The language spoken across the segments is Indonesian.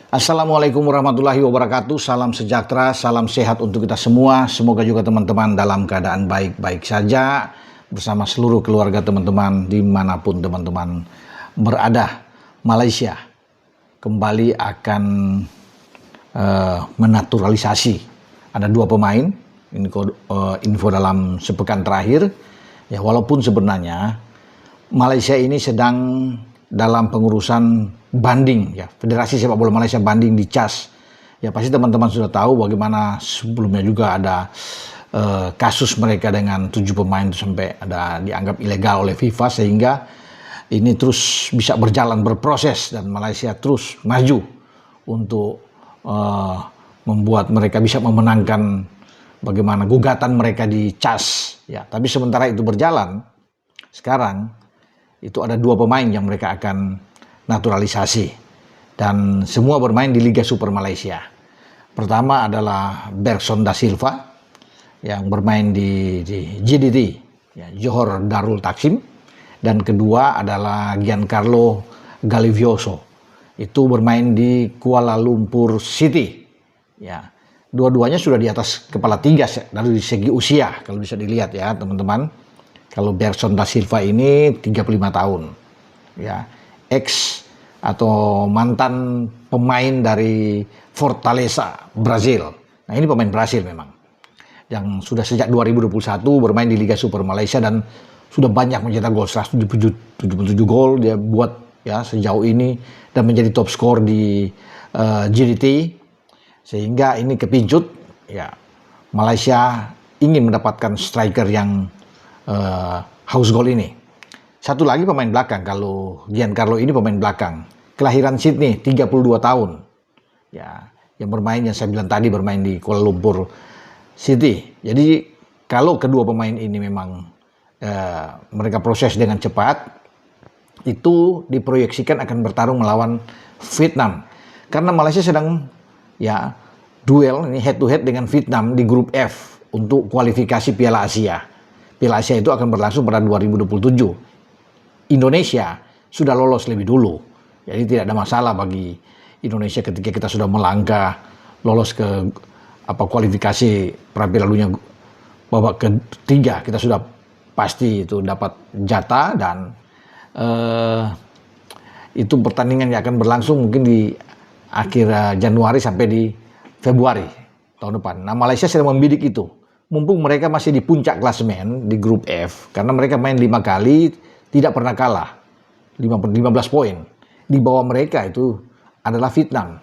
Assalamualaikum warahmatullahi wabarakatuh. Salam sejahtera, salam sehat untuk kita semua. Semoga juga teman-teman dalam keadaan baik-baik saja bersama seluruh keluarga teman-teman dimanapun teman-teman berada. Malaysia kembali akan menaturalisasi. Ada 2 pemain. Ini info dalam sepekan terakhir. Ya, walaupun sebenarnya Malaysia ini sedang dalam pengurusan banding, ya, Federasi Sepak Bola Malaysia banding di CAS. Ya, pasti teman-teman sudah tahu bagaimana sebelumnya juga ada kasus mereka dengan 7 pemain itu sampai ada dianggap ilegal oleh FIFA, sehingga ini terus bisa berjalan, berproses, dan Malaysia terus maju untuk membuat mereka bisa memenangkan bagaimana gugatan mereka di CAS. Ya, tapi sementara itu berjalan, sekarang itu ada 2 pemain yang mereka akan naturalisasi dan semua bermain di Liga Super Malaysia. Pertama adalah Bergson Da Silva yang bermain di JDT, ya, Johor Darul Taksim, dan kedua adalah Giancarlo Galivioso, itu bermain di Kuala Lumpur City. Ya, dua-duanya sudah di atas kepala 3 dari segi usia kalau bisa dilihat, ya teman-teman. Kalau Bergson Da Silva ini 35 tahun, ya, ex atau mantan pemain dari Fortaleza, Brazil. Nah, ini pemain Brazil memang, yang sudah sejak 2021 bermain di Liga Super Malaysia dan sudah banyak mencetak gol, 177 gol dia buat, ya, sejauh ini, dan menjadi top skor di JDT, sehingga ini kepincut, ya, Malaysia ingin mendapatkan striker yang house goal ini. Satu lagi pemain belakang, kalau Giancarlo ini pemain belakang, kelahiran Sydney, 32 tahun. Ya, yang saya bilang tadi bermain di Kuala Lumpur City. Jadi kalau kedua pemain ini memang mereka proses dengan cepat, itu diproyeksikan akan bertarung melawan Vietnam. Karena Malaysia sedang, ya, duel ini head to head dengan Vietnam di grup F untuk kualifikasi Piala Asia. Piala Asia itu akan berlangsung pada 2027. Indonesia sudah lolos lebih dulu. Jadi tidak ada masalah bagi Indonesia ketika kita sudah melangkah lolos ke kualifikasi Piala Dunia babak ketiga. Kita sudah pasti itu dapat jatah, dan itu pertandingan yang akan berlangsung mungkin di akhir Januari sampai di Februari tahun depan. Nah, Malaysia sedang membidik itu. Mumpung mereka masih di puncak klasemen di grup F, karena mereka main 5 kali tidak pernah kalah, 15 poin. Di bawah mereka itu adalah Vietnam,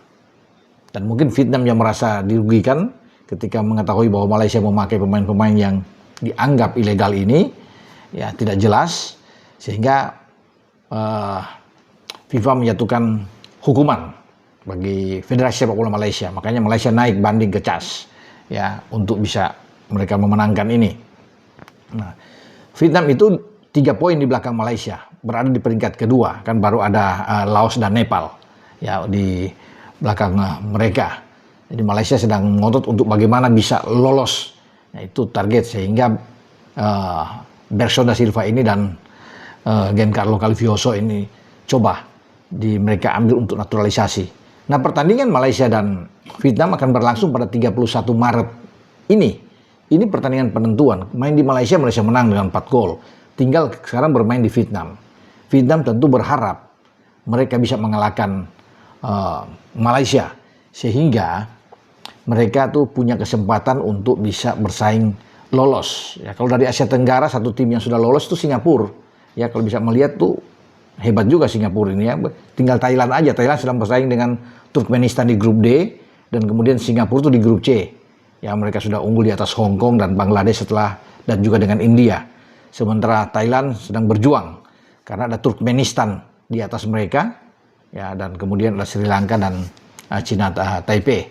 dan mungkin Vietnam yang merasa dirugikan ketika mengetahui bahwa Malaysia memakai pemain-pemain yang dianggap ilegal ini, ya, tidak jelas, sehingga FIFA menjatuhkan hukuman bagi Federasi Sepak Bola Malaysia. Makanya Malaysia naik banding ke CAS, ya, untuk bisa mereka memenangkan ini. Nah, Vietnam itu 3 poin di belakang Malaysia, berada di peringkat kedua, kan baru ada Laos dan Nepal, ya, di belakang mereka. Jadi Malaysia sedang ngotot untuk bagaimana bisa lolos, nah, itu target, sehingga Bergson Da Silva ini dan Giancarlo Galivioso ini coba mereka ambil untuk naturalisasi. Nah, pertandingan Malaysia dan Vietnam akan berlangsung pada 31 Maret ini. Ini pertandingan penentuan. Main di Malaysia, Malaysia menang dengan 4 gol. Tinggal sekarang bermain di Vietnam. Vietnam tentu berharap mereka bisa mengalahkan Malaysia, sehingga mereka tuh punya kesempatan untuk bisa bersaing lolos. Ya, kalau dari Asia Tenggara satu tim yang sudah lolos itu Singapura. Ya, kalau bisa melihat tuh hebat juga Singapura ini, ya. Tinggal Thailand aja. Thailand sedang bersaing dengan Turkmenistan di grup D, dan kemudian Singapura tuh di grup C. Ya, mereka sudah unggul di atas Hong Kong dan Bangladesh dan juga dengan India. Sementara Thailand sedang berjuang karena ada Turkmenistan di atas mereka, ya, dan kemudian ada Sri Lanka dan Cina Taipei.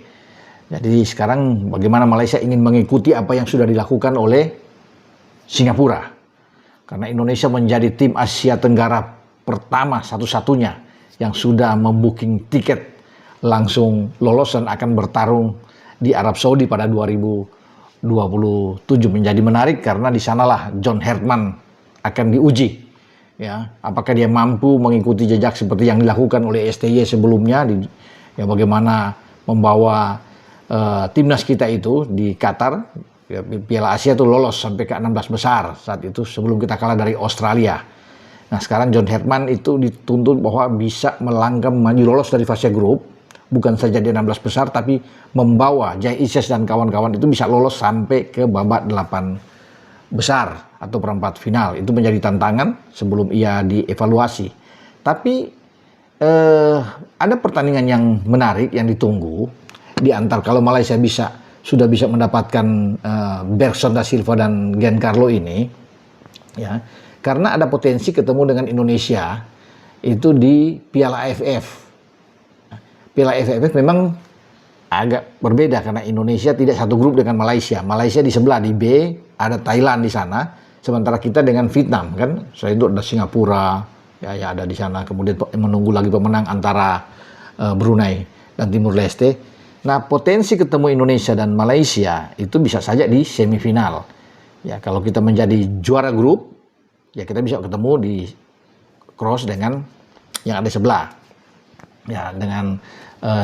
Jadi sekarang bagaimana Malaysia ingin mengikuti apa yang sudah dilakukan oleh Singapura. Karena Indonesia menjadi tim Asia Tenggara pertama satu-satunya yang sudah membooking tiket langsung lolos dan akan bertarung di Arab Saudi pada 2027. Menjadi menarik karena di sanalah John Herman akan diuji, ya, apakah dia mampu mengikuti jejak seperti yang dilakukan oleh STY sebelumnya ya bagaimana membawa timnas kita itu di Qatar, ya, Piala Asia itu lolos sampai ke 16 besar saat itu sebelum kita kalah dari Australia. Nah sekarang John Herdman itu dituntut bahwa bisa melangkah maju lolos dari fase grup, bukan saja di 16 besar tapi membawa Jay Ises dan kawan-kawan itu bisa lolos sampai ke babak 8 besar atau perempat final. Itu menjadi tantangan sebelum ia dievaluasi. Tapi ada pertandingan yang menarik yang ditunggu di antar kalau Malaysia sudah bisa mendapatkan Bergson da Silva dan Giancarlo ini, ya, karena ada potensi ketemu dengan Indonesia itu di Piala AFF. Piala AFF memang agak berbeda karena Indonesia tidak satu grup dengan Malaysia. Malaysia di sebelah di B, ada Thailand di sana, sementara kita dengan Vietnam kan. Selain itu ada Singapura, ya ada di sana. Kemudian menunggu lagi pemenang antara Brunei dan Timur Leste. Nah, potensi ketemu Indonesia dan Malaysia itu bisa saja di semifinal. Ya, kalau kita menjadi juara grup, ya kita bisa ketemu di cross dengan yang ada sebelah. Ya, dengan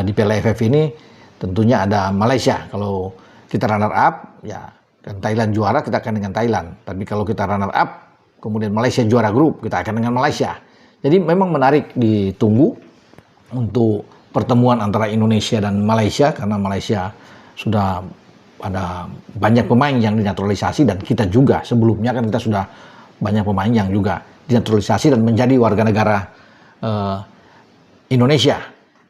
di Piala AFF ini tentunya ada Malaysia. Kalau kita runner up, ya dan Thailand juara, kita akan dengan Thailand. Tapi kalau kita runner up, kemudian Malaysia juara grup, kita akan dengan Malaysia. Jadi memang menarik ditunggu untuk pertemuan antara Indonesia dan Malaysia, karena Malaysia sudah ada banyak pemain yang dinaturalisasi dan kita juga sebelumnya kan kita sudah banyak pemain yang juga dinaturalisasi dan menjadi warga negara Indonesia.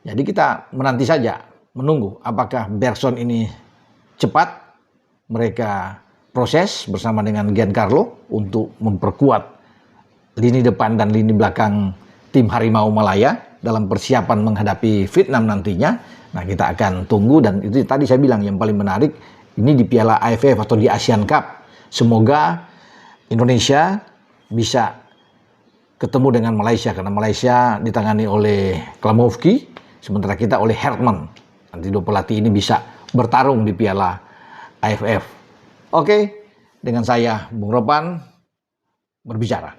Jadi kita menanti saja, menunggu apakah Bergson ini cepat mereka proses bersama dengan Giancarlo untuk memperkuat lini depan dan lini belakang tim Harimau Malaya dalam persiapan menghadapi Vietnam nantinya. Nah, kita akan tunggu, dan itu tadi saya bilang yang paling menarik ini di Piala AFF atau di Asian Cup. Semoga Indonesia bisa ketemu dengan Malaysia, karena Malaysia ditangani oleh Klamovki, sementara kita oleh Herdman. Nanti dua pelatih ini bisa bertarung di Piala AFF. Oke, dengan saya Bung Ropan berbicara.